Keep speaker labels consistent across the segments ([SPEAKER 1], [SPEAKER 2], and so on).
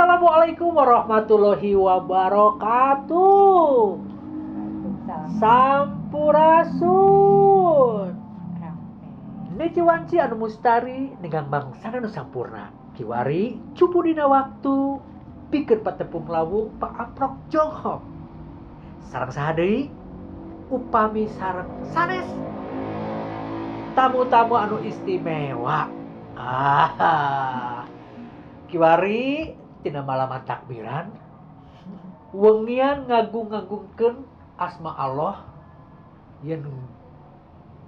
[SPEAKER 1] Assalamualaikum warahmatullahi wabarakatuh. Sampurasun. Niciwanci anu mustari dengan bangsana nu sampurna. Kiwari cupu dina waktu pikeun patepung lawung paaprok jonghok. Sareng saha deui? Upami sareng sanes tamu-tamu anu istimewa. Kiwari tina malaman takbiran wengian ngagung-ngagungkeun asma Allah yen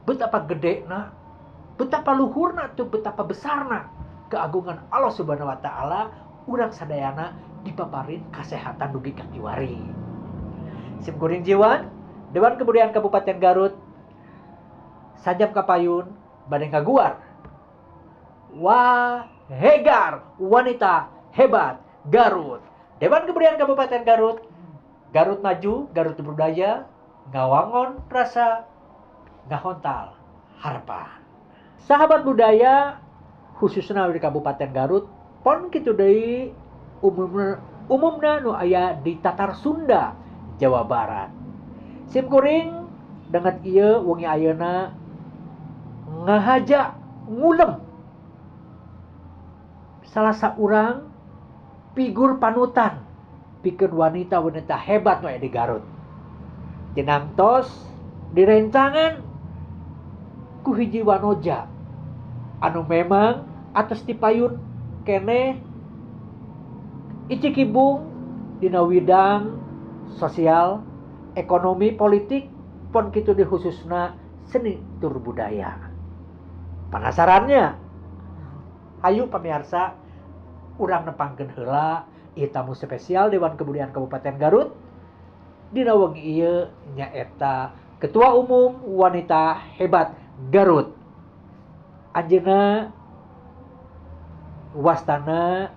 [SPEAKER 1] betapa gedena, betapa luhurna tuh, betapa besarna keagungan Allah Subhanahu wa taala. Urang sadayana dipaparin kasehatan dugi ka kiwari. Sim kuring jiwan Dewan Kebudayaan Kabupaten Garut sajam kapayun bade ngaguar Wahegar wanita hebat Garut. Dewan Kebudayaan Kabupaten Garut, Garut maju, Garut berbudaya, ngawangon rasa, ngahontal harapan. Sahabat budaya khususnya di Kabupaten Garut, pon kitu deui umumna nu aya di Tatar Sunda, Jawa Barat. Sim kuring dengan ieu wengi ayeuna ngahaja ngulem salah saurang figur panutan pikeun wanita-wanita hebat nu aya di Garut. Jenangtos direncangan ku hiji wanoja anu memang atos dipayun keneh icikibung dina widang sosial, ekonomi, politik, pon kitu di khususna seni tur budaya. Penasarannya? Hayu pamirsa, urang nepangkeun heula ieu tamu spesial Dewan Kebudayaan Kabupaten Garut. Dina wengi ieu nyaeta Ketua Umum Wanita Hebat Garut. Anjeunna wastana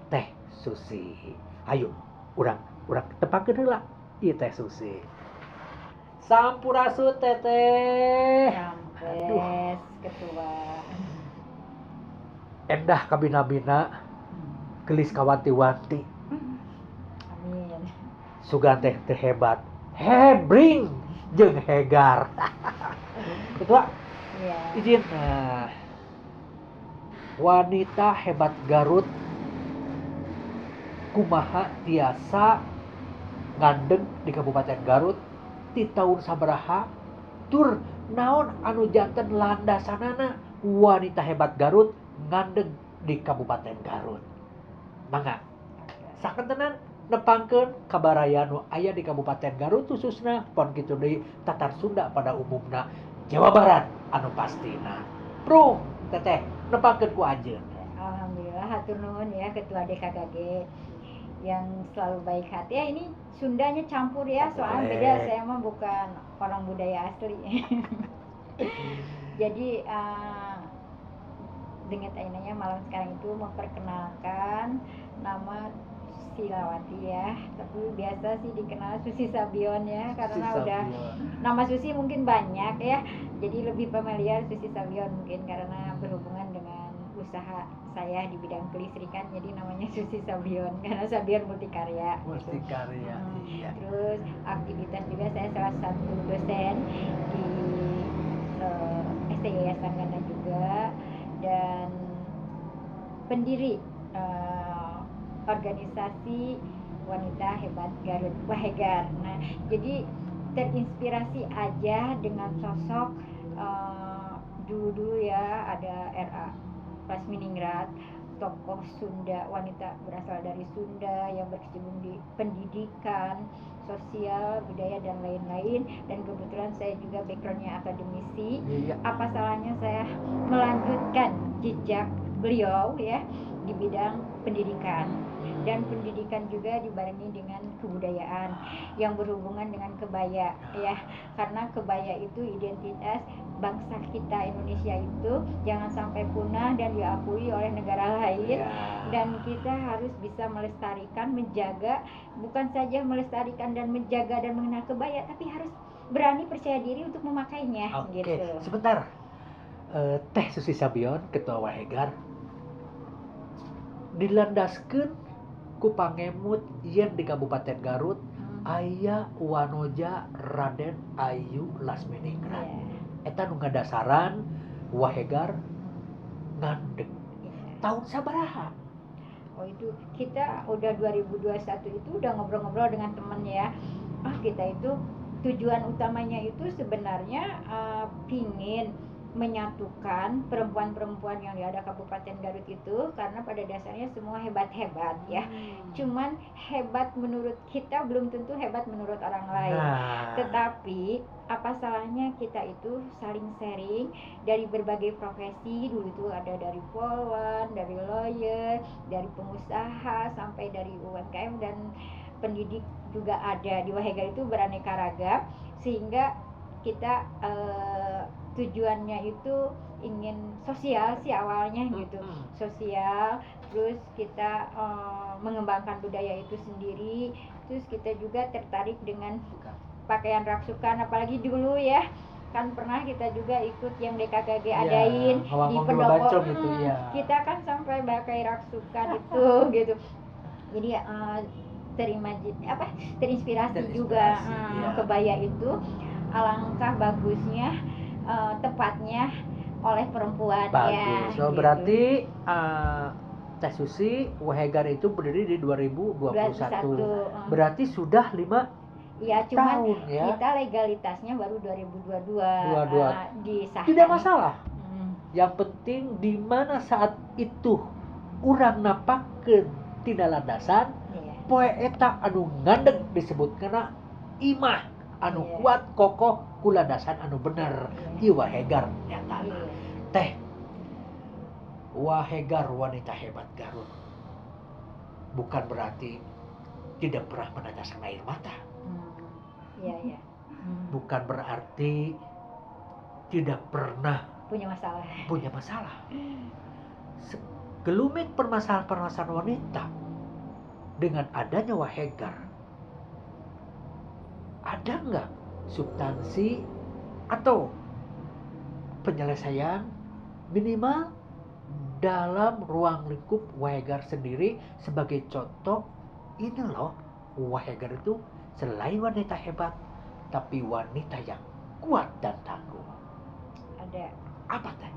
[SPEAKER 1] Teh Susi. Hayu urang tepangkeun heula ieu Teh Susi. Sampurasun Teteh.
[SPEAKER 2] Sampes Ketua.
[SPEAKER 1] Endah kabina-bina gelis kawanti-wanti.
[SPEAKER 2] Amin.
[SPEAKER 1] Sugan teh hebat, hebring jeung hegar. Ketua,
[SPEAKER 2] Iya.
[SPEAKER 1] izin. Wanita hebat Garut kumaha tiasa ngandeng di Kabupaten Garut ti taun sabaraha tur naon anu janten landasanana wanita hebat Garut ngandeng di Kabupaten Garut. Mangga sakentenan nepangkeun kabaraya nu aya di Kabupaten Garut khususna pon kitu deui Tatar Sunda pada umumna Jawa Barat anu pastina. Prung Teteh nepangkeun ku anjeun.
[SPEAKER 2] Alhamdulillah hatur nuhun ya Ketua DKKG yang selalu baik hati. Ya ini Sundanya campur ya, soalnya beda, saya mah bukan orang budaya asli. Jadi dengan ainanya malam sekarang itu memperkenalkan nama Silawati ya, tapi biasa sih dikenal Susi Sabion ya, karena udah nama Susi mungkin banyak ya, jadi lebih familiar Susi Sabion mungkin karena berhubungan dengan usaha saya di bidang kelistrikan, jadi namanya Susi Sabion karena Sabion Multikarya.
[SPEAKER 1] Multikarya. Iya.
[SPEAKER 2] Terus aktivitas juga saya salah satu dosen di ST Yayasan Gana juga, dan pendiri organisasi Wanita Hebat Garut Wahegar. Nah, jadi terinspirasi aja dengan sosok dulu ya, ada R.A. Plasminingrat, tokoh Sunda, wanita berasal dari Sunda yang berkecimpung di pendidikan, sosial, budaya dan lain-lain. Dan kebetulan saya juga backgroundnya akademisi.
[SPEAKER 1] Iya.
[SPEAKER 2] Apa salahnya saya melanjutkan jejak beliau ya di bidang pendidikan, dan pendidikan juga dibarengi dengan kebudayaan yang berhubungan dengan kebaya ya, karena kebaya itu identitas bangsa kita Indonesia itu jangan sampai punah dan diakui oleh negara lain. Dan kita harus bisa melestarikan, menjaga, bukan saja melestarikan dan menjaga dan mengenal kebaya, tapi harus berani percaya diri untuk memakainya.
[SPEAKER 1] Oke,
[SPEAKER 2] gitu.
[SPEAKER 1] sebentar. Teh Susi Sabion, Ketua Wahegar, dilandaskeun ku pangemut yen di Kabupaten Garut aya wanoja Raden Ayu Lasminingrat. Eta nu ngadasaran Wahegar ngandeg. Tahun sabaraha?
[SPEAKER 2] Oh itu kita udah 2021 itu udah ngobrol-ngobrol dengan temen ya. Kita itu tujuan utamanya itu sebenarnya pingin menyatukan perempuan-perempuan yang ada Kabupaten Garut itu, karena pada dasarnya semua hebat-hebat ya. Cuman hebat menurut kita belum tentu hebat menurut orang lain. Tetapi apa salahnya kita itu saling sharing dari berbagai profesi. Dulu itu ada dari polwan, dari lawyer, dari pengusaha, sampai dari UMKM dan pendidik juga ada. Di Wahegar itu beraneka ragam, sehingga kita tujuannya itu ingin sosial sih awalnya gitu, sosial. Terus kita mengembangkan budaya itu sendiri. Terus kita juga tertarik dengan pakaian raksukan, apalagi dulu ya kan pernah kita juga ikut yang DKKG adain di pendopo
[SPEAKER 1] gitu,
[SPEAKER 2] kita kan sampai pakai raksukan itu gitu. Jadi terinspirasi juga kebaya itu. Alangkah bagusnya tepatnya oleh perempuan.
[SPEAKER 1] Bagus.
[SPEAKER 2] Ya,
[SPEAKER 1] berarti Teh Susi Wahegar itu berdiri di 2021. Berarti sudah 5
[SPEAKER 2] cuman
[SPEAKER 1] tahun ya.
[SPEAKER 2] Kita legalitasnya baru 2022 disahkan.
[SPEAKER 1] Tidak masalah. Yang penting di mana saat itu urang napakeun tina landasan poe eta anu ngandeg disebut kana imah anu kuat kokoh ku landasan anu bener. Ieu Wahegar nyatana. Teh Wahegar wanita hebat Garut bukan berarti tidak pernah meneteskan air mata. Bukan berarti tidak pernah punya masalah. Segelumit permasalahan wanita dengan adanya Wahegar, ada nggak substansi atau penyelesaian minimal dalam ruang lingkup Wahegar sendiri? Sebagai contoh, ini loh, Wahegar itu selain wanita hebat, tapi wanita yang kuat dan tangguh.
[SPEAKER 2] Ada.
[SPEAKER 1] Apa teh?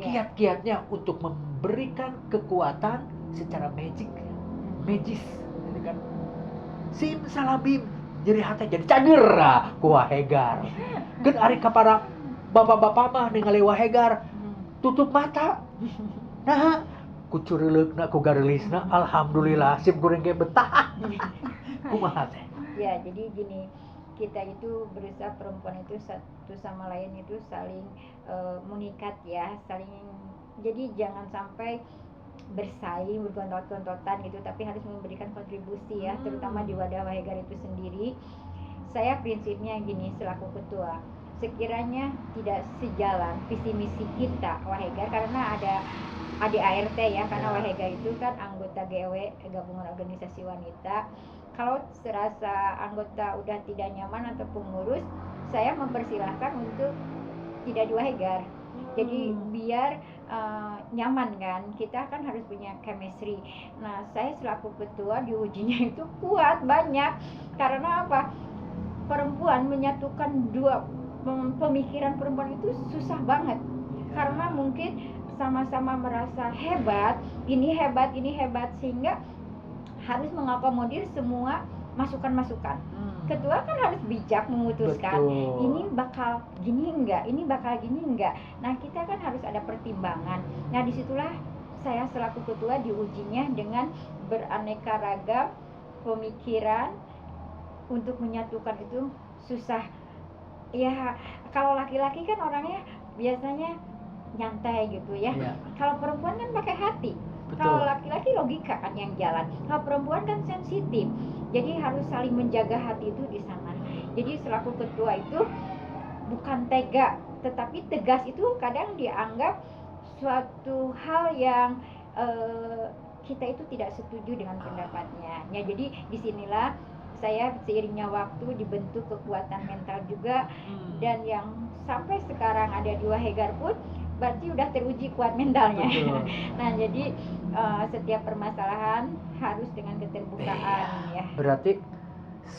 [SPEAKER 1] Kiat-kiatnya untuk memberikan kekuatan secara magis, gitu kan? Sim salabim, jadi hati jadi cager ku Wahegar. Kan ari kapara bapak-bapak mah ningali Wahegar tutup mata. Nah, ku cureuleukeuna ku garelisna, alhamdulillah sim goreng ge betah. Kumaha teh?
[SPEAKER 2] Ya, jadi gini, kita itu berusaha perempuan itu satu sama lain itu saling mengikat ya, jadi jangan sampai bersaing, bergontot-gontotan gitu, tapi harus memberikan kontribusi ya, terutama di wadah Wahegar itu sendiri. Saya prinsipnya gini selaku ketua, sekiranya tidak sejalan visi misi kita Wahegar, karena ada ADART ya, karena Wahegar itu kan anggota GW, gabungan organisasi wanita. Kalau serasa anggota udah tidak nyaman atau pengurus, saya mempersilahkan untuk tidak di Wahegar. Jadi biar nyaman kan, kita kan harus punya chemistry. Nah, saya selaku ketua diujinya itu kuat banyak. Karena apa? Perempuan menyatukan dua pemikiran perempuan itu susah banget. Karena mungkin sama-sama merasa hebat, ini hebat, sehingga harus mengakomodir semua masukan-masukan. Ketua kan harus bijak memutuskan.
[SPEAKER 1] Betul.
[SPEAKER 2] Ini bakal gini enggak. Nah, kita kan harus ada pertimbangan. Nah, disitulah saya selaku ketua diujinya dengan beraneka ragam pemikiran. Untuk menyatukan itu susah. Ya, kalau laki-laki kan orangnya biasanya nyantai gitu ya. Kalau perempuan kan pakai hati. Kalau laki-laki logika kan yang jalan. Kalau perempuan kan sensitif. Jadi harus saling menjaga hati itu di sana. Jadi selaku ketua itu bukan tega, tetapi tegas itu kadang dianggap suatu hal yang kita itu tidak setuju dengan pendapatnya. Ya, jadi disinilah saya seiringnya waktu dibentuk kekuatan mental juga, dan yang sampai sekarang ada di Wahegar pun berarti udah teruji kuat mentalnya.
[SPEAKER 1] Betul.
[SPEAKER 2] Nah, jadi setiap permasalahan harus dengan keterbukaan ya.
[SPEAKER 1] Berarti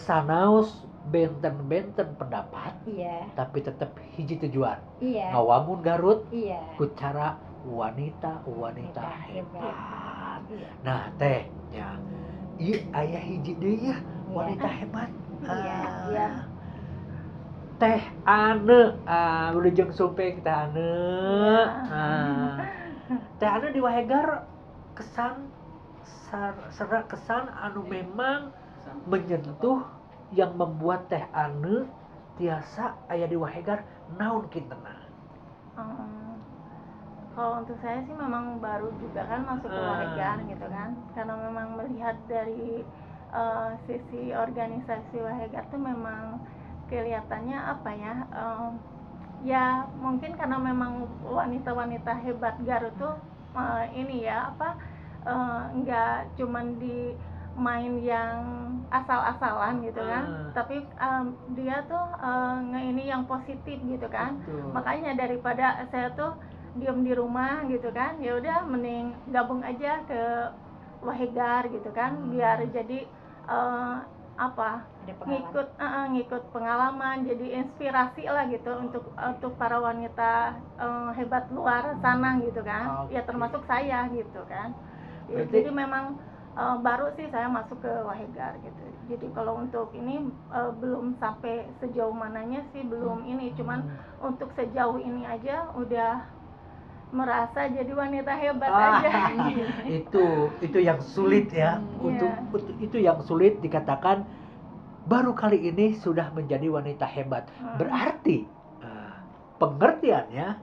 [SPEAKER 1] sanaos benten-benten pendapat,
[SPEAKER 2] Iya.
[SPEAKER 1] tapi tetap hiji tujuan.
[SPEAKER 2] Iya.
[SPEAKER 1] Ngawangun Garut
[SPEAKER 2] Iya.
[SPEAKER 1] ku cara wanita hebat.
[SPEAKER 2] Iya.
[SPEAKER 1] Nah, teh nya. Ieu aya hiji deui ya wanita hebat.
[SPEAKER 2] Iya, iya.
[SPEAKER 1] Teh Ane, udah jeung sumpeng Teh Ane. Teh Ane di Wahegar kesan kesan anu memang menyentuh yang membuat Teh Ane tiasa aya di Wahegar naon kintena.
[SPEAKER 3] Kalau untuk saya sih memang baru juga kan masuk ke Wahegar gitu kan, karena memang melihat dari sisi organisasi Wahegar tuh memang kelihatannya apa ya, ya mungkin karena memang wanita-wanita hebat Garut tuh ini ya apa, nggak cuman di main yang asal-asalan gitu kan, tapi dia tuh ini yang positif gitu kan.
[SPEAKER 1] Betul.
[SPEAKER 3] Makanya daripada saya tuh diem di rumah gitu kan, ya udah mending gabung aja ke Wahegar gitu kan, biar jadi apa, ngikut pengalaman, jadi inspirasi lah gitu untuk para wanita hebat luar sana gitu kan. Ya termasuk saya gitu kan. Ya, jadi memang baru sih saya masuk ke Wahegar gitu. Jadi kalau untuk ini belum sampai sejauh mananya sih, belum ini, cuman untuk sejauh ini aja udah merasa jadi wanita hebat aja.
[SPEAKER 1] Itu yang sulit ya. Itu yang sulit dikatakan baru kali ini sudah menjadi wanita hebat. Berarti pengertiannya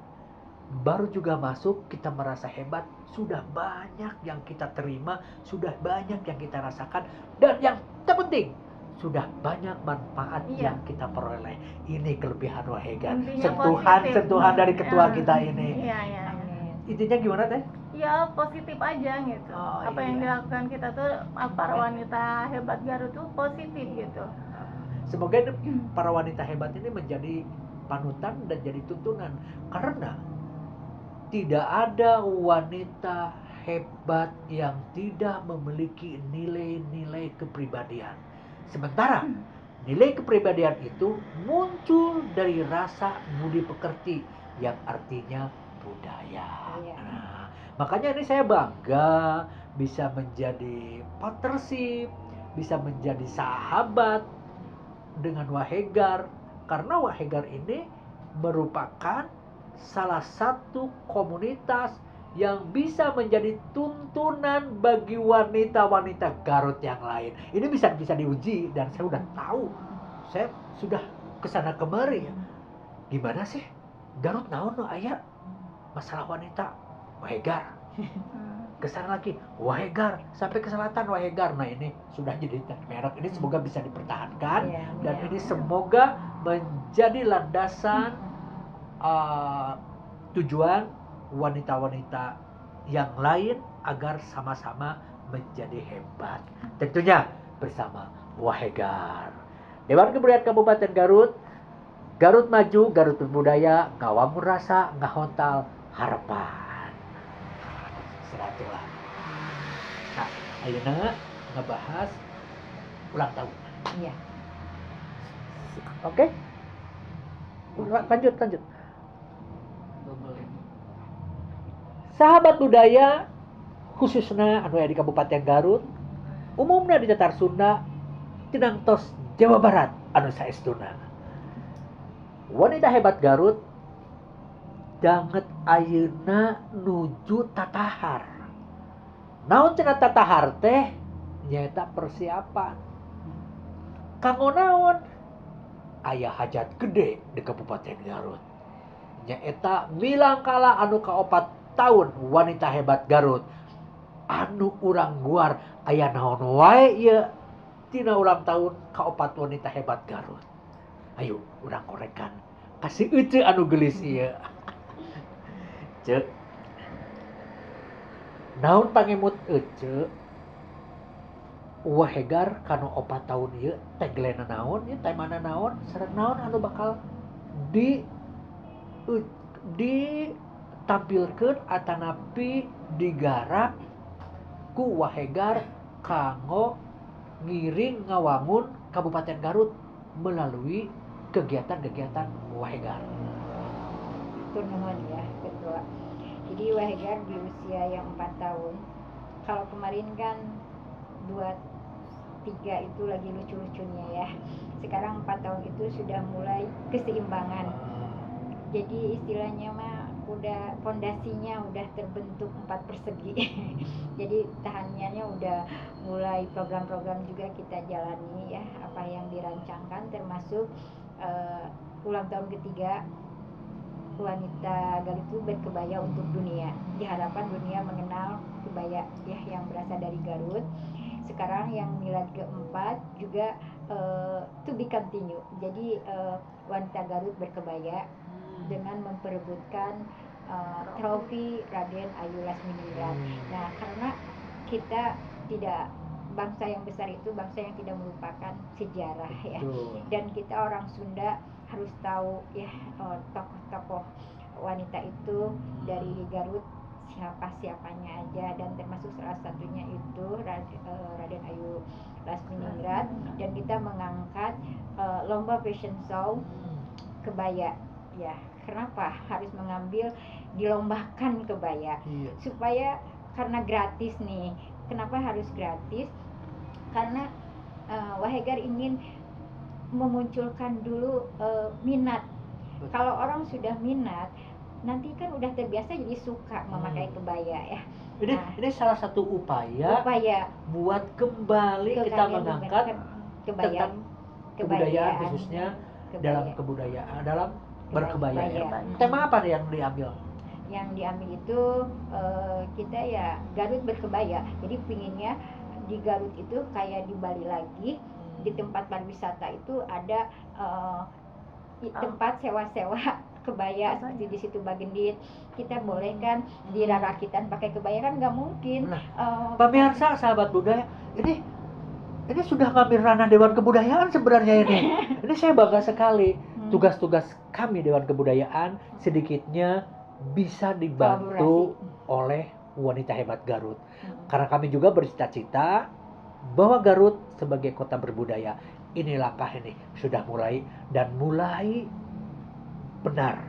[SPEAKER 1] baru juga masuk kita merasa hebat, sudah banyak yang kita terima, sudah banyak yang kita rasakan, dan yang terpenting sudah banyak manfaat yang kita peroleh. Ini kelebihan Wahegar. Sentuhan dari ketua kita ini.
[SPEAKER 3] Iya.
[SPEAKER 1] Intinya gimana Teh?
[SPEAKER 3] Ya positif aja gitu. Apa yang dilakukan kita tuh para wanita hebat Garut tuh positif gitu.
[SPEAKER 1] Semoga para wanita hebat ini menjadi panutan dan jadi tuntunan, karena tidak ada wanita hebat yang tidak memiliki nilai-nilai kepribadian. Sementara nilai kepribadian itu muncul dari rasa budi pekerti yang artinya budaya. Nah, makanya ini saya bangga bisa menjadi partnership, bisa menjadi sahabat dengan Wahegar, karena Wahegar ini merupakan salah satu komunitas yang bisa menjadi tuntunan bagi wanita-wanita Garut yang lain. Ini bisa diuji, dan saya udah tahu, saya sudah kesana kemari ya. Gimana sih Garut naon no aya masalah wanita Wahegar. Kesana lagi Wahegar, sampai ke selatan Wahegar. Nah ini sudah jadi merek, ini semoga bisa dipertahankan, dan ini semoga menjadi landasan tujuan wanita-wanita yang lain agar sama-sama menjadi hebat, tentunya bersama Wahegar. Dewan Kebudayaan Kabupaten Garut, Garut maju, Garut berbudaya, ngawangun rasa, ngahontal harapan. Seratulah. Nah, ayeuna ngebahas ulang tahun.
[SPEAKER 2] Iya.
[SPEAKER 1] Oke? Lanjut. Sahabat budaya khususnya anu aya di Kabupaten Garut, umumnya di Tatar Sunda, tinang tos Jawa Barat anu saestuna. Wanita hebat Garut danget ayeuna nuju tatahar. Naon cenah tatahar teh? Nyaeta persiapan. Kanggo naon? Aya hajat gede di Kabupaten Garut. Nyaeta milangkala anu kaopat tahun wanita hebat Garut. Anu urang guar aya naon wae ieu tina ulang tahun kaopat wanita hebat Garut. Ayo urang korekan. Kasih euceu anu geulis ieu. Ceuk. Naon pangemut euceu? Wahegar kanu 4 tahun ieu tagline naon ieu, temana naon, sareng naon anu bakal tampilkeun atanapi digarap ku Wahegar kanggo ngiring ngawangun Kabupaten Garut melalui kegiatan-kegiatan Wahegar.
[SPEAKER 2] Turnuhun ya ketua. Jadi Wahegar di usia yang 4 tahun. Kalau kemarin kan 2-3 itu lagi lucu-lucunya ya. Sekarang 4 tahun itu sudah mulai keseimbangan. Jadi istilahnya mah udah fondasinya udah terbentuk 4 persegi. Jadi tahanannya udah mulai program-program juga kita jalani ya, apa yang dirancangkan termasuk ulang tahun ketiga wanita Garut itu berkebaya untuk dunia. Diharapkan dunia mengenal kebaya ya yang berasal dari Garut. Sekarang yang milad keempat juga to be continue. Jadi wanita Garut berkebaya dengan memperebutkan trofi Raden Ayu Lasminingrat. Nah, karena kita tidak, bangsa yang besar itu bangsa yang tidak melupakan sejarah ya. Dan kita orang Sunda harus tahu ya tokoh-tokoh wanita itu dari Garut siapanya aja, dan termasuk salah satunya itu Raden Ayu Lasminingrat. Dan kita mengangkat lomba fashion show kebaya ya. Kenapa harus mengambil dilombakan kebaya? Supaya karena gratis nih. Kenapa harus gratis? Karena Wahegar ingin memunculkan dulu minat. Kalau orang sudah minat, nanti kan udah terbiasa jadi suka memakai kebaya ya.
[SPEAKER 1] Ini salah satu upaya buat kembali kita mengangkat tentang kebudayaan, khususnya dalam kebudayaan, dalam berkebaya. Tema apa yang diambil?
[SPEAKER 2] Yang diambil itu kita ya Garut berkebaya. Jadi pinginnya di Garut itu kayak di Bali lagi. Di tempat pariwisata itu ada tempat sewa-sewa kebaya seperti di situ Bagendit. Kita boleh kan dirarakitan pakai kebaya, kan nggak mungkin.
[SPEAKER 1] Pemirsa sahabat budaya, ini sudah ngambil ranah Dewan Kebudayaan sebenarnya ini. Ini saya bangga sekali. Tugas-tugas kami Dewan Kebudayaan sedikitnya bisa dibantu oleh wanita hebat Garut. Karena kami juga bercita-cita bahwa Garut sebagai kota berbudaya, ini langkah ini sudah mulai benar.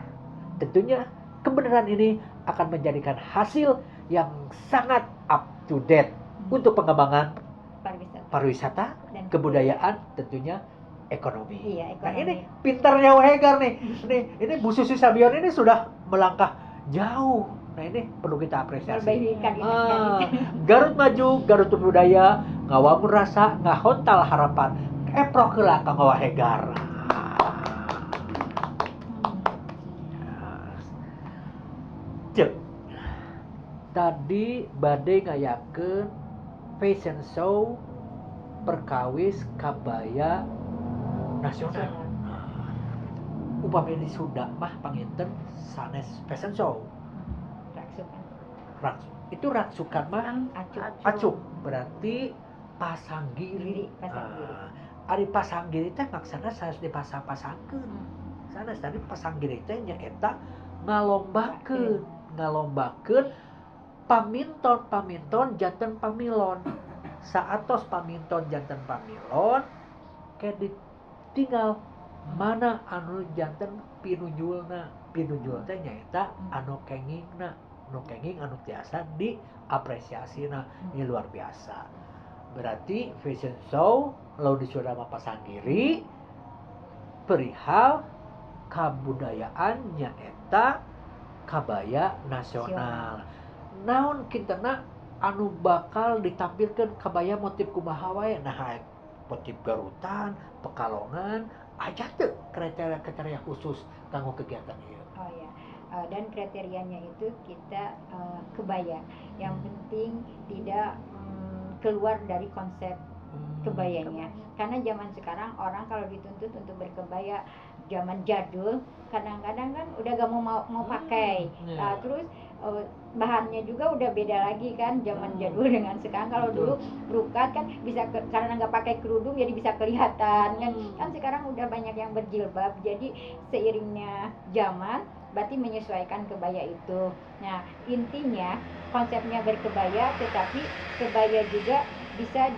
[SPEAKER 1] Tentunya kebenaran ini akan menjadikan hasil yang sangat up to date untuk pengembangan pariwisata, kebudayaan, tentunya ekonomi.
[SPEAKER 2] Iya, ekonomi.
[SPEAKER 1] Nah, ini pintarnya Wahegar nih. Ini Bu Susi Sabion ini sudah melangkah jauh. Nah, ini perlu kita apresiasi. Garut maju, Garut berbudaya, ngawangun rasa, ngahontal harapan. Eproh heula ka Wahegar. Cek. Tadi bade ngayakeun fashion show perkawis kabaya nasional. Upami di Sunda mah panginten sanes fashion show. Itu raksukan mah acuk. Berarti pasanggiri. Ari pasanggiri teh maksana sanes dipasang-pasangkeun. Sanes tadi pasanggiri teh nyaeta ngalombakeun paminton janten pamilon. Saatos paminton janten pamilon ke ditinggal mana anu janten pinunjulna. Pinunjul teh nyaeta anu kengingna. Anu kenging anu tiasa diapresiasina. Ini luar biasa. Berarti fashion show lalu disudama pasanggiri perihal kabudayaan nyaeta kabaya nasional. Naon kintana anu bakal ditampilkan kabaya motif kumaha wae. Nah, motif Garutan, Pekalongan, aja tuh kriteria khusus kanggo kegiatan ieu.
[SPEAKER 2] Oh ya. Dan kriterianya itu kita kebaya. Yang penting tidak keluar dari konsep kebayanya. Karena zaman sekarang orang kalau dituntut untuk berkebaya zaman jadul, kadang-kadang kan udah gak mau pakai. Terus bahannya juga udah beda lagi kan zaman jadul dengan sekarang. Kalau dulu brukat kan bisa karena nggak pakai kerudung jadi bisa kelihatan kan. Kan sekarang udah banyak yang berjilbab. Jadi seiringnya zaman berarti menyesuaikan kebaya itu. Nah, intinya konsepnya berkebaya, tetapi kebaya juga bisa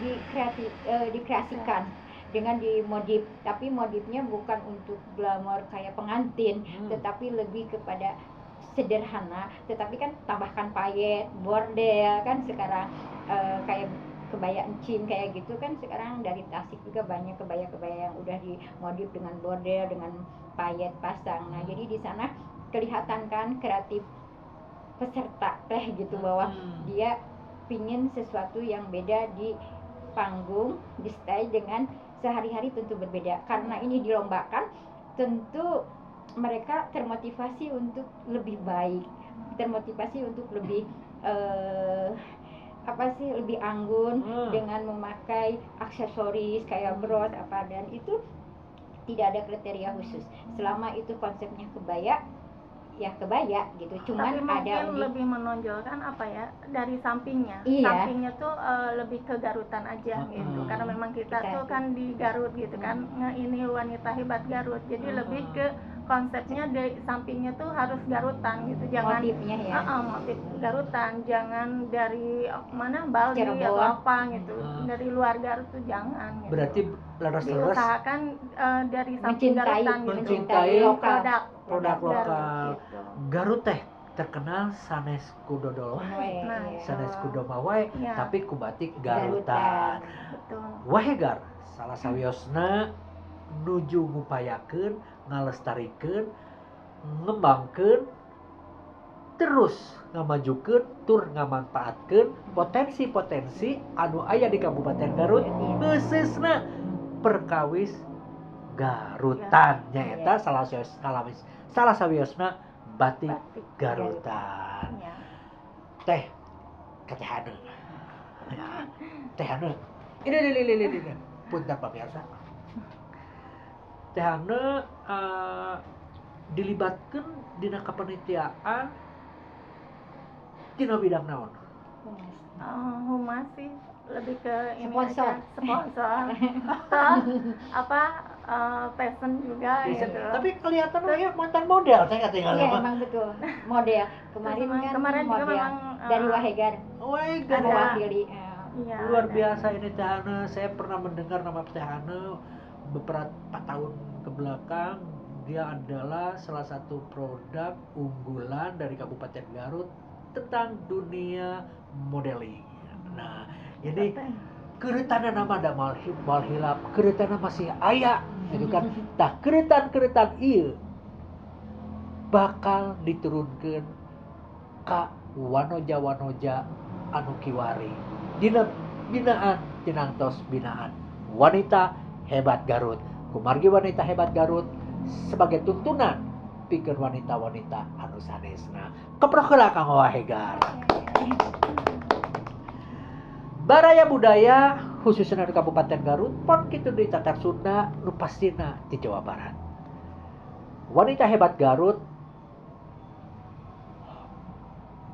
[SPEAKER 2] dikreasikan dengan dimodif, tapi modifnya bukan untuk glamor kayak pengantin, tetapi lebih kepada sederhana, tetapi kan tambahkan payet, bordel kan sekarang, kayak kebaya encim kayak gitu kan sekarang dari Tasik juga banyak kebaya-kebaya yang udah dimodif dengan bordel, dengan payet pasang. Nah, jadi di sana kelihatan kan kreatif peserta teh gitu, bahwa dia pingin sesuatu yang beda di panggung, di stage dengan sehari-hari tentu berbeda. Karena ini dilombakan, tentu mereka termotivasi untuk lebih baik, termotivasi untuk lebih lebih anggun dengan memakai aksesoris kayak bros apa, dan itu tidak ada kriteria khusus. Selama itu konsepnya kebaya, ya kebaya gitu. Cuman
[SPEAKER 3] tapi mungkin
[SPEAKER 2] ada
[SPEAKER 3] lebih menonjolkan apa ya, dari sampingnya.
[SPEAKER 2] Iya.
[SPEAKER 3] Sampingnya tuh lebih ke Garutan aja gitu. Karena memang kita tuh kan di Garut gitu kan. Ini wanita hebat Garut. Jadi lebih ke konsepnya dari sampingnya tuh harus Garutan gitu. Jangan
[SPEAKER 2] motifnya ya.
[SPEAKER 3] motif Garutan, jangan dari mana Bali
[SPEAKER 2] Cirebon
[SPEAKER 3] atau apa gitu. Dari luar Garut tuh jangan gitu.
[SPEAKER 1] Berarti leres-leres
[SPEAKER 3] diusahakan dari samping
[SPEAKER 2] mencintai,
[SPEAKER 3] Garutan gitu.
[SPEAKER 1] mencintai
[SPEAKER 3] produk
[SPEAKER 1] lokal.
[SPEAKER 3] gitu.
[SPEAKER 1] Garut teh terkenal sanes kudodolo, sanes kudomawai,
[SPEAKER 3] Ya.
[SPEAKER 1] tapi ku batik Garutan.
[SPEAKER 3] Betul.
[SPEAKER 1] Wahegar salah sawiosna nuju ngupayakeun, ngalestarikeun, ngembangkeun, terus ngamajukeun tur ngamanfaatkeun potensi-potensi anu aya di Kabupaten Garut, khususna perkawis Garutan nyaeta salah sawiosna batik Garutan.
[SPEAKER 3] Ya.
[SPEAKER 1] Teh ketehaneun. Ya, tehaneun. Ini. Punten pamirsa. Tehaneun dilibatkeun dina kapanitiaan tina bidang naon?
[SPEAKER 3] Humas sih, lebih ke ini
[SPEAKER 2] Sponsor.
[SPEAKER 3] aja, sponsor. Toh fashion juga gitu.
[SPEAKER 1] Tapi kelihatan ya mantan model saya ketinggalan.
[SPEAKER 2] Iya, emang betul. Model. Kemarin juga
[SPEAKER 3] model
[SPEAKER 2] memang dari Wahegar.
[SPEAKER 1] Wahegar
[SPEAKER 2] mewakili.
[SPEAKER 3] Iya,
[SPEAKER 1] luar biasa ini Teh Hane. Saya pernah mendengar nama Teh Hane beberapa tahun ke belakang. Dia adalah salah satu produk unggulan dari Kabupaten Garut tentang dunia modeling. Nah, ini keretana nama ada mal hilap, keretana masih aya gitu kan. Tah keretan ieu bakal diturunkeun ka wanoja anu kiwari dina binaan tinangtos binaan wanita hebat Garut. Kumargi wanita hebat Garut sebagai tuntunan pikeun wanita-wanita anu sanesna. Keprok heula Kang Wahegar. Baraya budaya khususnya di Kabupaten Garut pon kitu di tatar Sunda nu pastina di Jawa Barat. Wanita hebat Garut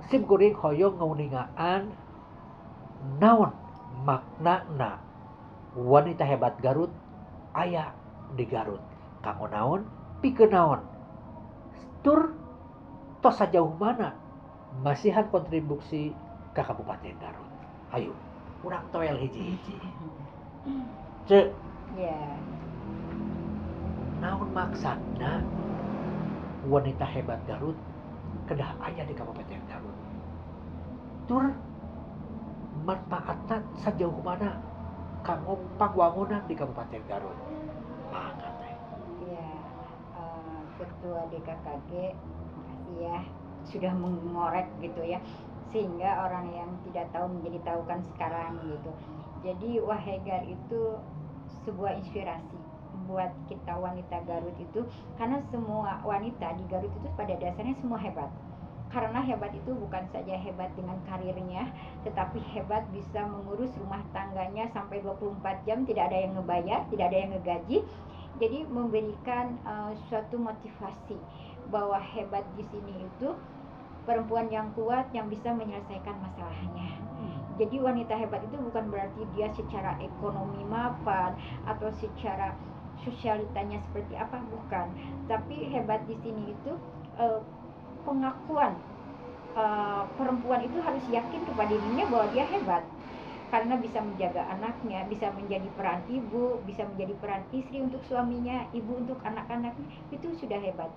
[SPEAKER 1] sim kuring hoyong ngauningaan naon maknana wanita hebat Garut aya di Garut. Kanggo naon? Pikeun naon? Tur tos sajauh mana masihan kontribusi ke Kabupaten Garut. Ayo, urang toel hiji-hiji. Cek.
[SPEAKER 2] Ya.
[SPEAKER 1] Naon maksudna wanita hebat Garut kedah aya di Kabupaten Garut. Tur manfaatna sajauh mana kanggo pangwangunan di Kabupaten Garut. Mangga teh.
[SPEAKER 2] Ya, Ketua DKKG makasih ya sudah mengorek gitu ya, sehingga orang yang tidak tahu menjadi tahu kan sekarang gitu. Jadi Wahegar itu sebuah inspirasi buat kita wanita Garut itu, karena semua wanita di Garut itu pada dasarnya semua hebat. Karena hebat itu bukan saja hebat dengan karirnya, tetapi hebat bisa mengurus rumah tangganya sampai 24 jam, tidak ada yang ngebayar, tidak ada yang ngegaji. Jadi memberikan suatu motivasi bahwa hebat di sini itu perempuan yang kuat yang bisa menyelesaikan masalahnya. Jadi wanita hebat itu bukan berarti dia secara ekonomi mapan atau secara sosialitanya seperti apa, bukan. Tapi hebat di sini itu pengakuan perempuan itu harus yakin kepada dirinya bahwa dia hebat karena bisa menjaga anaknya, bisa menjadi peran ibu, bisa menjadi peran istri untuk suaminya, ibu untuk anak-anaknya, itu sudah hebat.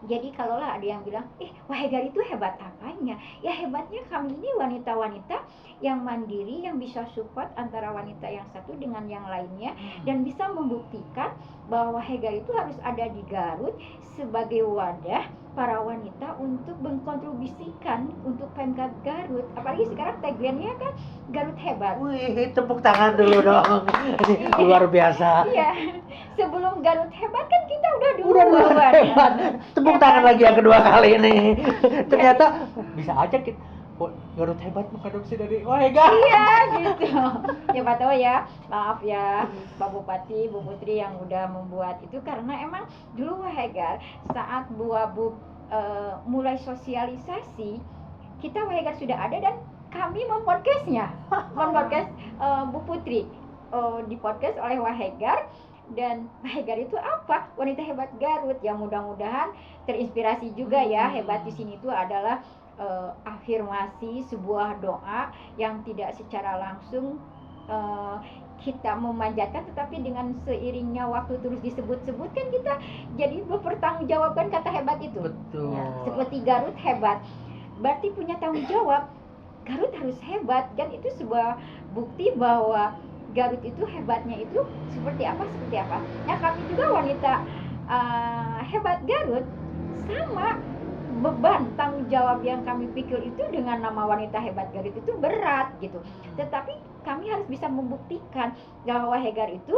[SPEAKER 2] Jadi kalaulah ada yang bilang, Wahegar itu hebat apanya? Ya hebatnya kami ini wanita-wanita yang mandiri, yang bisa support antara wanita yang satu dengan yang lainnya, dan bisa membuktikan bahwa Wahegar itu harus ada di Garut sebagai wadah para wanita untuk mengkontribusikan untuk Pemkab Garut. Apalagi sekarang tagline-nya kan Garut hebat.
[SPEAKER 1] Wih, tepuk tangan dulu dong. Ini luar biasa.
[SPEAKER 2] Iya. Sebelum Garut hebat kan kita udah
[SPEAKER 1] hebat. Tepuk tangan lagi yang kedua kali ini. Ternyata bisa aja kita Garut hebat mengadopsi dari Wahegar.
[SPEAKER 2] Iya gitu. Siapa tahu ya, maaf ya Pak Bupati, Bu Putri yang udah membuat itu, karena emang dulu Wahegar saat Bu Wabu mulai sosialisasi, kita Wahegar sudah ada dan kami mempodcastnya, mempodcast Bu Putri di podcast oleh Wahegar. Dan Wahegar itu apa? Wanita hebat Garut, yang mudah-mudahan terinspirasi juga ya. Hebat di sini itu adalah afirmasi, sebuah doa yang tidak secara langsung kita memanjatkan, tetapi dengan seiringnya waktu terus disebut-sebut kan kita jadi mempertanggungjawabkan kata hebat itu.
[SPEAKER 1] Betul.
[SPEAKER 2] Ya, seperti Garut hebat, berarti punya tanggung jawab. Garut harus hebat, kan itu sebuah bukti bahwa Garut itu hebatnya itu seperti apa. Nah kami juga wanita hebat Garut, sama beban tanggung jawab yang kami pikul itu dengan nama wanita hebat Garut itu berat gitu. Tetapi kami harus bisa membuktikan bahwa Wahegar itu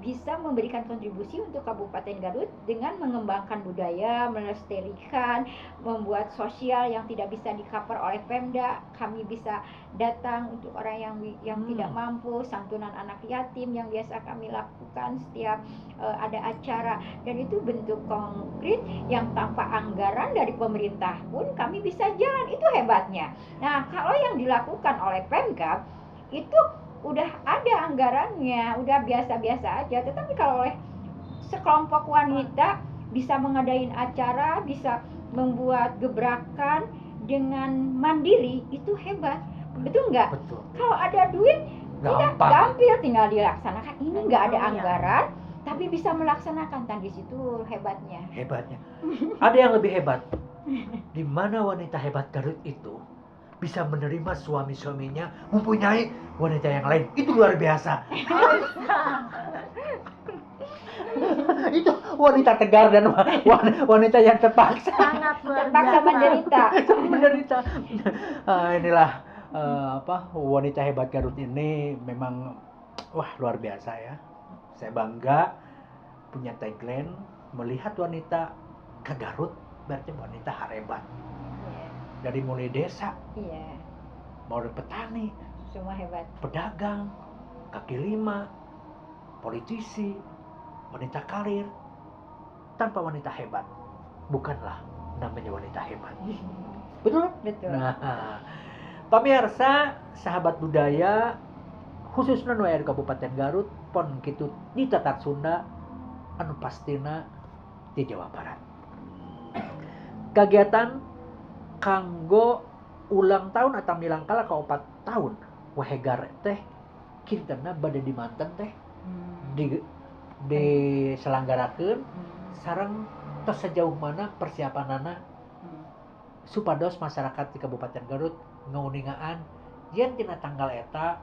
[SPEAKER 2] bisa memberikan kontribusi untuk Kabupaten Garut dengan mengembangkan budaya, melestarikan, membuat sosial yang tidak bisa di-cover oleh Pemda. Kami bisa datang untuk orang yang tidak mampu, santunan anak yatim yang biasa kami lakukan setiap ada acara, dan itu bentuk konkret yang tanpa anggaran dari pemerintah pun kami bisa jalan. Itu hebatnya. Nah, kalau yang dilakukan oleh Pemkab itu udah ada anggarannya, udah biasa-biasa aja. Tetapi kalau oleh sekelompok wanita bisa mengadain acara, bisa membuat gebrakan dengan mandiri, itu hebat. Betul nggak?
[SPEAKER 1] Betul.
[SPEAKER 2] Kalau ada duit, kita gampil tinggal dilaksanakan. Ini nggak ada anggaran, tapi bisa melaksanakan. Dan di situ hebatnya.
[SPEAKER 1] Ada yang lebih hebat. Di mana wanita hebat Garut itu bisa menerima suami-suaminya mempunyai wanita yang lain. Itu luar biasa. Itu wanita tegar dan wanita yang terpaksa menderita. Inilah wanita hebat Garut ini memang luar biasa ya. Saya bangga punya tagline, melihat wanita ke Garut berarti wanita hebat. Dari mulai desa, mulai petani,
[SPEAKER 2] semua hebat,
[SPEAKER 1] pedagang, kaki lima, politisi, wanita karir. Tanpa wanita hebat, bukanlah namanya wanita hebat. Betul?
[SPEAKER 2] Betul.
[SPEAKER 1] Nah, pamirsa, sahabat budaya, khususnya nu aya di Kabupaten Garut, pon kitu di Tatar Sunda, anu pastina di Jawa Barat. Kegiatan kanggo ulang tahun atau milangkala ke 4 tahun Wahegar teh kintena bade di manten teh diselenggarakeun sareng tos sejauh mana persiapanana supados masyarakat di Kabupaten Garut ngauningaan yen tina tanggal eta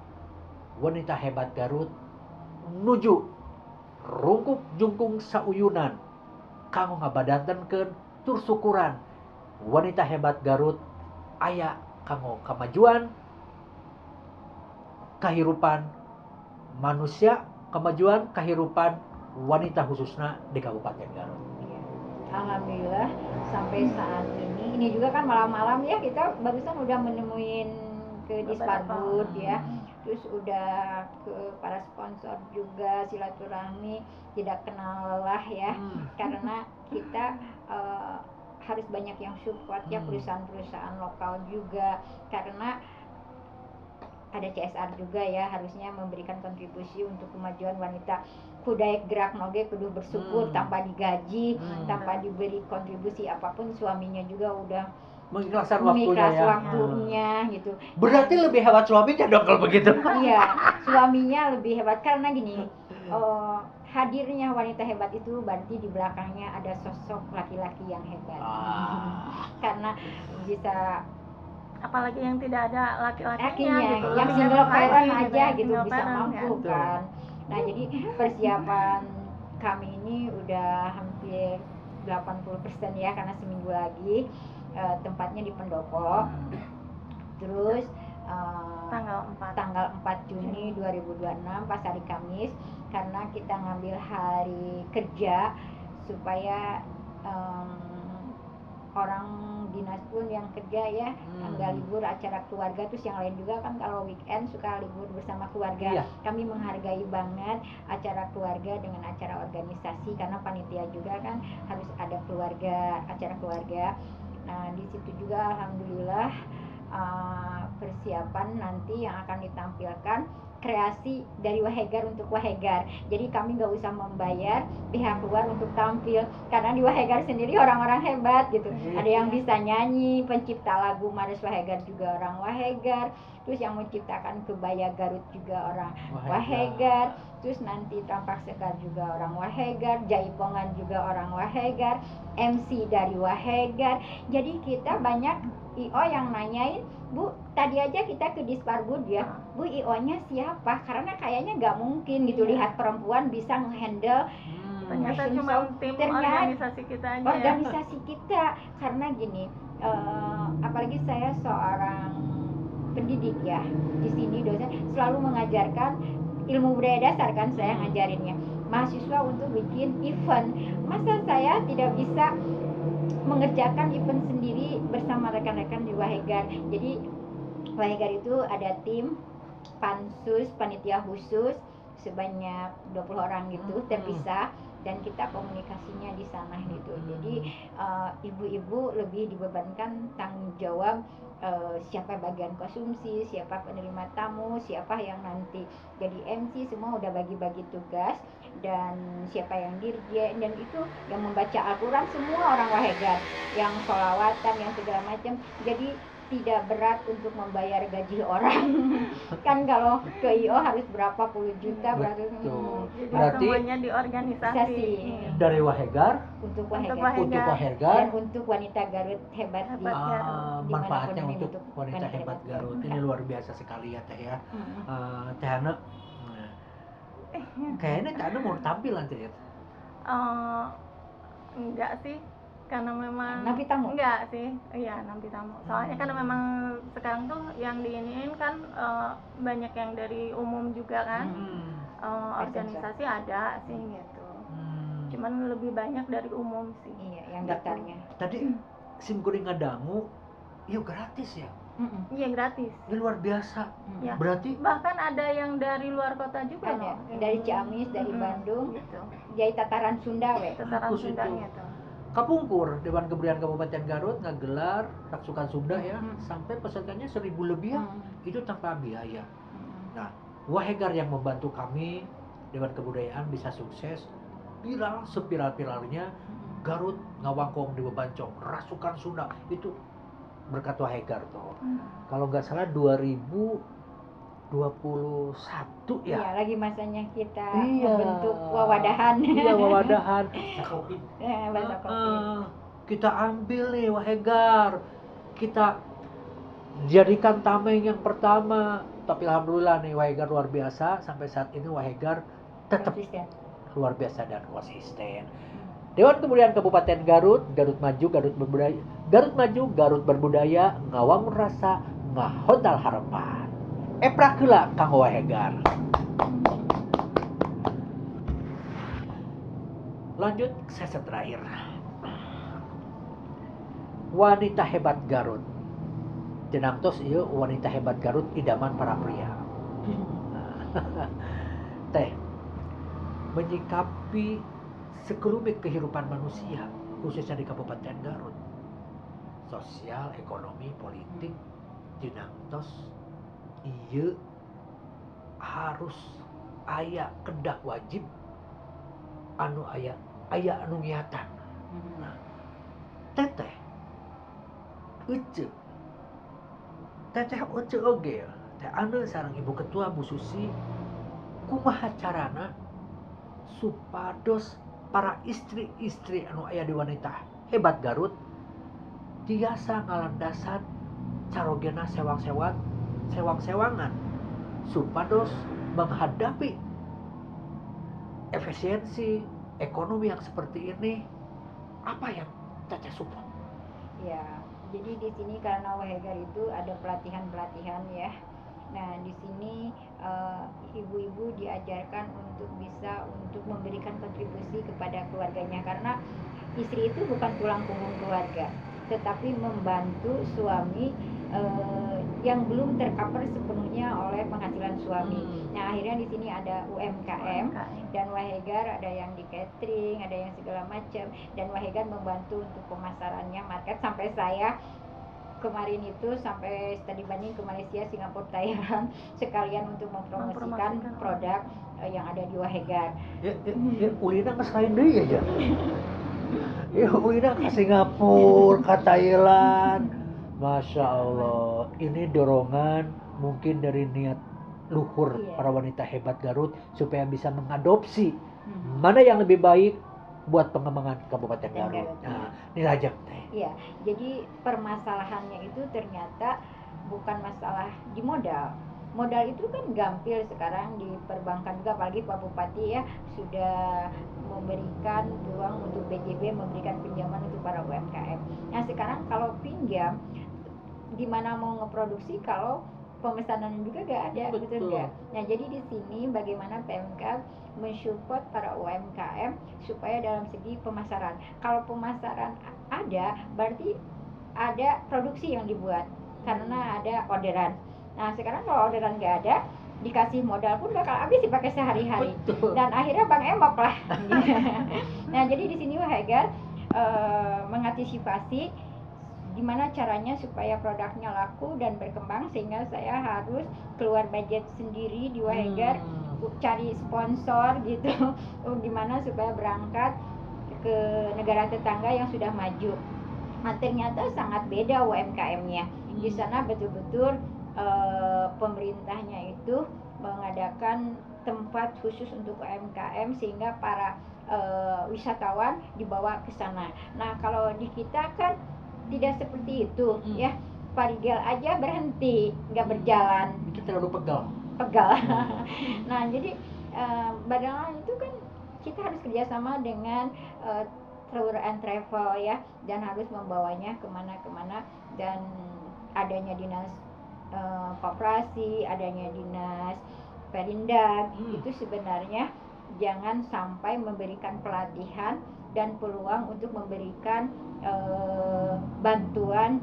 [SPEAKER 1] wanita hebat Garut nuju rungkuk jungkung sauyunan kanggo ngabadantenkeun tur syukuran wanita hebat Garut aya kanggo kamajuan kahirupan manusia, kemajuan kahirupan wanita khususnya di Kabupaten Garut.
[SPEAKER 2] Alhamdulillah sampai saat ini juga kan malam-malam ya, kita barusan udah menemuin ke Disparbud ya, terus udah ke para sponsor juga silaturahmi, tidak kenal lelah ya, karena kita harus banyak yang support ya, perusahaan-perusahaan lokal juga, karena ada CSR juga ya, harusnya memberikan kontribusi untuk kemajuan wanita. kudu gerak noge kudu bersyukur tanpa digaji,
[SPEAKER 1] Hmm.
[SPEAKER 2] tanpa diberi kontribusi apapun. Suaminya juga udah
[SPEAKER 1] Mengikhlaskan
[SPEAKER 2] mengikhlas
[SPEAKER 1] waktunya ya.
[SPEAKER 2] waktunya gitu.
[SPEAKER 1] Berarti lebih hebat suaminya dong kalau begitu.
[SPEAKER 2] Iya, suaminya lebih hebat karena gini, hadirnya wanita hebat itu berarti di belakangnya ada sosok laki-laki yang hebat. Karena bisa
[SPEAKER 3] apalagi yang tidak ada laki-lakinya
[SPEAKER 2] lakinya,
[SPEAKER 3] gitu,
[SPEAKER 2] yang
[SPEAKER 3] bisa
[SPEAKER 2] single
[SPEAKER 3] berbagi
[SPEAKER 2] parent
[SPEAKER 3] gitu
[SPEAKER 2] aja
[SPEAKER 3] ya,
[SPEAKER 2] gitu
[SPEAKER 3] single
[SPEAKER 2] bisa
[SPEAKER 3] parent,
[SPEAKER 2] mampu
[SPEAKER 1] kan.
[SPEAKER 2] kan. Nah jadi persiapan kami ini udah hampir 80% ya, karena seminggu lagi tempatnya di Pendopo. Terus tanggal 4 Juni 2026 pas hari Kamis, karena kita ngambil hari kerja supaya orang dinas pun yang kerja ya nggak libur acara keluarga. Terus yang lain juga kan kalau weekend suka libur bersama keluarga.
[SPEAKER 1] Iya.
[SPEAKER 2] Kami menghargai banget acara keluarga dengan acara organisasi, karena panitia juga kan harus ada keluarga, acara keluarga. Nah di situ juga alhamdulillah persiapan nanti yang akan ditampilkan kreasi dari Wahegar untuk Wahegar. Jadi kami nggak usah membayar pihak luar untuk tampil, karena di Wahegar sendiri orang-orang hebat gitu. Ada yang bisa nyanyi, pencipta lagu Maris Wahegar juga orang Wahegar. Terus yang menciptakan kebaya Garut juga orang Wahegar. Terus nanti Tampak Sekar juga orang Wahegar, Jaipongan juga orang Wahegar, MC dari Wahegar. Jadi kita banyak IO yang nanyain, Bu, tadi aja kita ke Disparbud ya, Bu, IO-nya siapa? Karena kayaknya nggak mungkin gitu lihat perempuan bisa nge-handle
[SPEAKER 3] ternyata
[SPEAKER 2] fashion
[SPEAKER 3] cuma
[SPEAKER 2] show.
[SPEAKER 3] tim
[SPEAKER 2] Ternyata
[SPEAKER 3] organisasi kita aja
[SPEAKER 2] organisasi kita. Karena gini, apalagi saya seorang pendidik ya, di sini dosen selalu mengajarkan ilmu budaya dasar kan saya ngajarinnya mahasiswa untuk bikin event. Masa saya tidak bisa mengerjakan event sendiri bersama rekan-rekan di Wahegar. Jadi Wahegar itu ada tim pansus, panitia khusus sebanyak 20 orang gitu terpisah, dan kita komunikasinya di sana gitu. Jadi ibu-ibu lebih dibebankan tanggung jawab siapa bagian konsumsi, siapa penerima tamu, siapa yang nanti jadi MC, semua udah bagi-bagi tugas, dan siapa yang dirjen, dan itu yang membaca Al-Quran semua orang Wahegar, yang sholawatan, yang segala macam. Jadi tidak berat untuk membayar gaji orang. Kan kalau ke IO harus berapa puluh juta baru.
[SPEAKER 3] jadi
[SPEAKER 1] Berarti
[SPEAKER 3] semuanya di organisasi
[SPEAKER 1] dari Wahegar
[SPEAKER 2] untuk
[SPEAKER 3] Untuk
[SPEAKER 2] Wahegar
[SPEAKER 1] untuk
[SPEAKER 2] dan
[SPEAKER 1] Wahegar
[SPEAKER 2] untuk wanita Garut hebat di
[SPEAKER 3] Garut.
[SPEAKER 1] manfaatnya
[SPEAKER 2] dimanapun
[SPEAKER 1] untuk
[SPEAKER 2] untuk
[SPEAKER 1] wanita hebat Garut. Ini luar biasa sekali ya Teh ya. Teh Hana, kayaknya Teh Hana mau tampil nanti ya.
[SPEAKER 3] Enggak sih, karena memang
[SPEAKER 2] nampi tamu.
[SPEAKER 3] enggak sih, iya nampi tamu. Soalnya kan memang sekarang tuh yang diiniin kan banyak yang dari umum juga kan. Organisasi ada sih gitu. Cuman lebih banyak dari umum sih.
[SPEAKER 2] Iya, yang daftarnya.
[SPEAKER 1] Tadi SIM kuning ngadangu, yuk gratis ya.
[SPEAKER 3] Iya gratis.
[SPEAKER 1] Ini luar biasa.
[SPEAKER 3] Ya.
[SPEAKER 1] Berarti
[SPEAKER 3] Bahkan ada yang dari luar kota juga
[SPEAKER 2] Ada
[SPEAKER 3] loh.
[SPEAKER 2] dari Ciamis, dari Bandung,
[SPEAKER 3] Gitu.
[SPEAKER 2] jadi tataran Sunda we.
[SPEAKER 3] Tataran
[SPEAKER 1] Bagus itu.
[SPEAKER 3] Sundanya tuh.
[SPEAKER 1] Kapungkur Dewan Kebudayaan Kabupaten Garut ngegelar Taksukan Sunda ya, sampai pesertanya 1000 lebih ya, itu tanpa biaya. Nah, Wahegar yang membantu kami Dewan Kebudayaan bisa sukses, viral sepiral-piralnya. Garut ngawangkong di Bebancong, Rasukan Sunda, itu berkat Wahegar tuh. Kalau nggak salah 2021 ya.
[SPEAKER 2] Iya, lagi masanya kita
[SPEAKER 1] Iya.
[SPEAKER 2] membentuk wawadahan.
[SPEAKER 1] Iya, wawadahan.
[SPEAKER 2] Bahasa Covid.
[SPEAKER 1] Kita ambil nih Wahegar, kita jadikan tameng yang pertama. Tapi alhamdulillah nih Wahegar luar biasa, sampai saat ini Wahegar tetap
[SPEAKER 2] Konsisten.
[SPEAKER 1] luar biasa dan konsisten. Dewan Kebudayaan Kabupaten Garut, Garut Maju, Garut Berbudaya, Garut Maju, Garut Berbudaya, ngawangun rasa, ngahodal harapan. Eprakeula Kang Wahegar. Lanjut sesi terakhir. Wanita hebat Garut. Jenangtos ieu wanita hebat Garut idaman para pria. Teh, menyikapi sekelumit kehidupan manusia, khususnya di Kabupaten Garut, sosial, ekonomi, politik, jenangtos ieu harus aya kedah wajib anu aya anu ngiatan. Nah, teteh oge teh anu sareng Ibu Ketua Bu Susi kumaha carana supados para istri-istri anu aya di wanita hebat Garut tiasa ngalandasan carogena sewang-sewangan supados menghadapi efisiensi ekonomi yang seperti ini. Apa yang Caca support?
[SPEAKER 2] Ya, jadi di sini karena Wahegar itu ada pelatihan-pelatihan ya. Nah, di sini ibu-ibu diajarkan untuk bisa untuk memberikan kontribusi kepada keluarganya karena istri itu bukan tulang punggung keluarga, tetapi membantu suami yang belum tercover sepenuhnya oleh penghasilan suami. Nah, akhirnya di sini ada UMKM dan Wahegar ada yang di catering, ada yang segala macam, dan Wahegar membantu untuk pemasarannya, market sampai saya kemarin itu sampai studi banding ke Malaysia, Singapura, Thailand sekalian untuk mempromosikan produk yang ada di Wahegar.
[SPEAKER 1] Ya, ulina ke selain deui ya. Ya, ulina ke Singapura, ke Thailand. Masya Allah, ini dorongan mungkin dari niat luhur para wanita hebat Garut supaya bisa mengadopsi mana yang lebih baik buat pengembangan Kabupaten Garut. Nah, ini aja teh.
[SPEAKER 2] Iya, jadi permasalahannya itu ternyata bukan masalah di modal. Modal itu kan gampil sekarang di perbankan juga, apalagi Pak Bupati ya sudah memberikan peluang untuk BJB memberikan pinjaman untuk para UMKM. Nah, sekarang kalau pinjam di mana mau ngeproduksi kalau pemesanan juga gak ada, betul nggak? Nah, jadi di sini bagaimana PMK mensupport para UMKM supaya dalam segi pemasaran. Kalau pemasaran ada, berarti ada produksi yang dibuat karena ada orderan. Nah, sekarang kalau orderan nggak ada, dikasih modal pun bakal habis dipakai sehari-hari. Dan akhirnya Bang Emok lah. Nah, jadi di sini Wahegar mengantisipasi gimana caranya supaya produknya laku dan berkembang, sehingga saya harus keluar budget sendiri di Wahegar, cari sponsor gitu, gimana supaya berangkat ke negara tetangga yang sudah maju. Nah, ternyata sangat beda UMKM-nya. Di sana betul-betul pemerintahnya itu mengadakan tempat khusus untuk UMKM sehingga para wisatawan dibawa ke sana. Nah, kalau di kita kan tidak seperti itu ya. Parigel aja berhenti, nggak berjalan.
[SPEAKER 1] Kita terlalu
[SPEAKER 2] pegal. Nah, jadi padahal itu kan kita harus kerjasama dengan tour and travel ya, dan harus membawanya kemana-kemana, dan adanya dinas koperasi, adanya dinas Perindak, itu sebenarnya jangan sampai memberikan pelatihan dan peluang untuk memberikan bantuan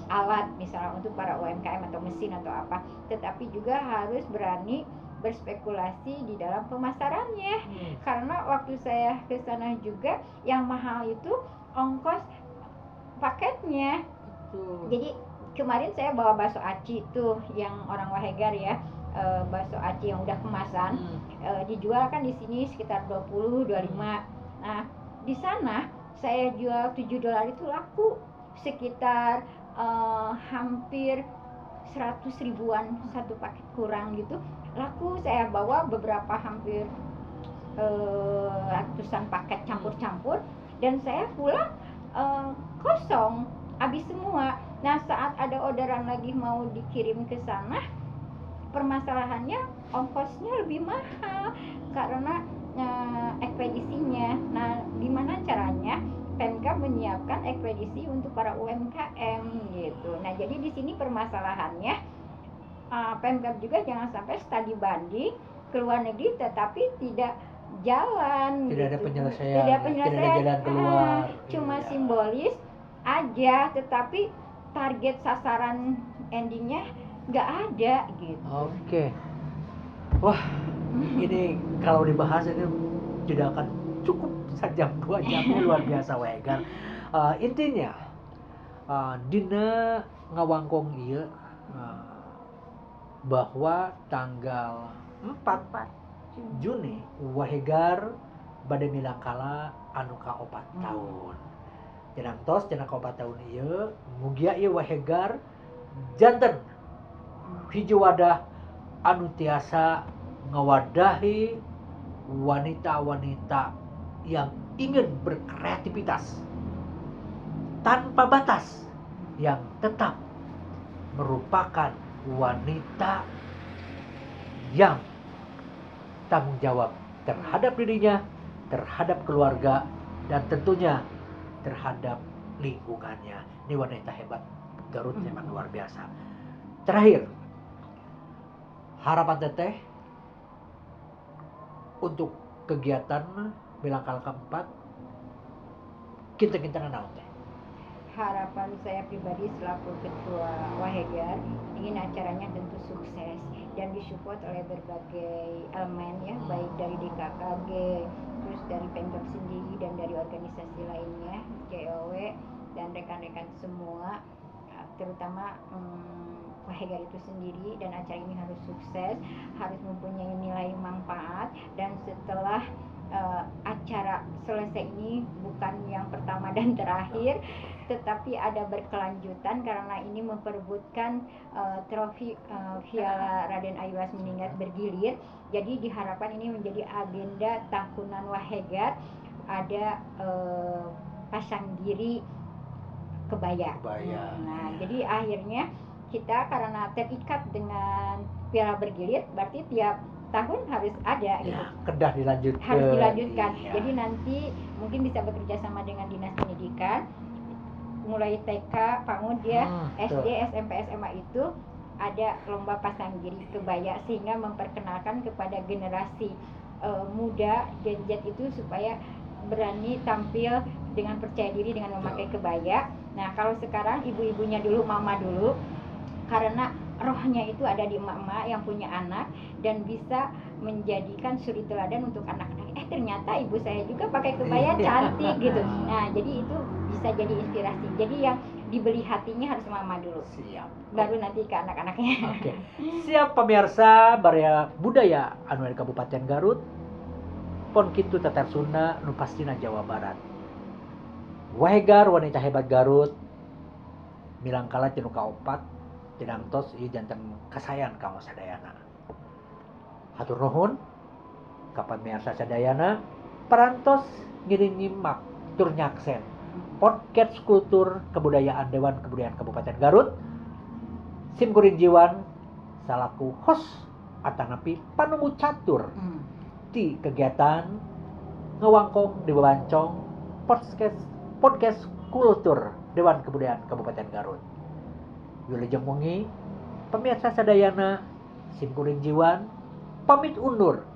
[SPEAKER 2] alat misalnya untuk para UMKM atau mesin atau apa, tetapi juga harus berani berspekulasi di dalam pemasarannya. Karena waktu saya ke sana juga yang mahal itu ongkos paketnya. Jadi kemarin saya bawa bakso aci tuh yang orang Wahegar ya, bakso aci yang udah kemasan, dijual kan di sini sekitar 20-25. Nah, di sana saya jual $7 itu laku sekitar hampir 100 ribuan satu paket kurang gitu laku. Saya bawa beberapa hampir ratusan paket campur-campur, dan saya pulang kosong, habis semua. Nah, saat ada orderan lagi mau dikirim ke sana, permasalahannya ongkosnya lebih mahal karena ekspedisinya. Nah, gimana caranya Pemkab menyiapkan ekspedisi untuk para UMKM gitu. Nah, jadi di sini permasalahannya Pemkab juga jangan sampai studi banding ke luar negeri tetapi tidak jalan,
[SPEAKER 1] tidak
[SPEAKER 2] gitu.
[SPEAKER 1] ada penyelesaian,
[SPEAKER 2] tidak ada jalan
[SPEAKER 1] keluar,
[SPEAKER 2] cuma simbolis aja, tetapi target sasaran endingnya nggak ada gitu.
[SPEAKER 1] Oke. Wah, ini kalau dibahas ini tidak akan cukup sejam 2 jamnya, luar biasa Wahegar. Intinya dina ngawangkong ieu bahwa tanggal 4 Juni Wahegar bade milangkala anu ka 4 tahun. Cenah tos cenah ka 4 tahun ieu mugia ieu wahegar janten hiji wadah anu tiasa ngawadahi wanita-wanita yang ingin berkreativitas tanpa batas, yang tetap merupakan wanita yang tanggung jawab terhadap dirinya, terhadap keluarga, dan tentunya terhadap lingkungannya. Ini wanita hebat Garut memang luar biasa. Terakhir, harapan teteh untuk kegiatan milangkala keempat kinten-kinten naon teh?
[SPEAKER 2] Harapan saya pribadi selaku ketua Wahegar ingin acaranya tentu sukses dan disupport oleh berbagai elemen ya, baik dari DKKG, terus dari Pemkab sendiri dan dari organisasi lainnya, COW dan rekan-rekan semua, terutama Wahegar itu sendiri, dan acara ini harus sukses, harus mempunyai nilai manfaat, dan setelah acara selesai ini bukan yang pertama dan terakhir, tetapi ada berkelanjutan karena ini memperebutkan trofi Piala Raden Ayu Lasminingrat bergilir. Jadi diharapkan ini menjadi agenda tahunan Wahegar, ada pasang diri kebaya. Nah, jadi akhirnya kita karena terikat dengan Piala bergilir, berarti tiap tahun harus ada gitu.
[SPEAKER 1] Kedah dilanjutkan.
[SPEAKER 2] Harus dilanjutkan.
[SPEAKER 1] Iya.
[SPEAKER 2] Jadi nanti mungkin bisa bekerja sama dengan Dinas Pendidikan, mulai TK, PAUD ya, SD, SMP, SMA itu ada lomba pasang diri kebaya sehingga memperkenalkan kepada generasi muda Gen Z itu supaya berani tampil dengan percaya diri dengan memakai kebaya. Nah, kalau sekarang ibu-ibunya dulu, mama dulu, karena rohnya itu ada di emak-emak yang punya anak dan bisa menjadikan suri teladan untuk anak-anak. Ternyata ibu saya juga pakai kebaya cantik gitu. Nah, jadi itu bisa jadi inspirasi. Jadi yang dibeli hatinya harus mama dulu.
[SPEAKER 1] Siap.
[SPEAKER 2] Baru nanti ke anak-anaknya.
[SPEAKER 1] Oke. Siap pemirsa Barya Budaya anu di Kabupaten Garut. Pon kitu teter Sunda nu pastina Jawa Barat. Wahegar wanita hebat Garut. Milangkala cenah kaopat cenah tos ieu janten kasayan kanggo sadayana. Hatur nuhun ka pamirsa sadayana parantos nyimak tur nyaksen podcast kultur kebudayaan Dewan Kebudayaan Kabupaten Garut. Sim Kuring Jiwan salaku host atanapi panunggu catur di kegiatan ngawangkong di Babancong podcast kultur Dewan Kebudayaan Kabupaten Garut. Wilujeng wengi pemirsa sadayana Sim Kuring Jiwan pamit undur.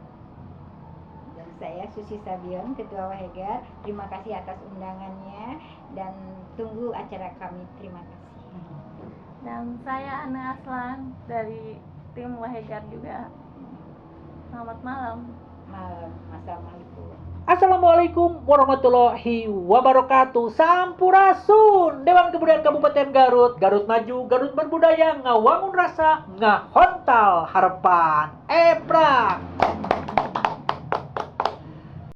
[SPEAKER 2] Saya Susi Sabion, Ketua Wahegar. Terima kasih atas undangannya dan tunggu acara kami. Terima kasih.
[SPEAKER 3] Dan saya Ana Aslan dari tim Wahegar juga. Selamat malam.
[SPEAKER 2] Assalamualaikum.
[SPEAKER 1] Assalamualaikum warahmatullahi wabarakatuh. Sampurasun. Dewan Kebudayaan Kabupaten Garut. Garut maju, Garut berbudaya, ngawangun rasa, ngahontal harapan. Eprak.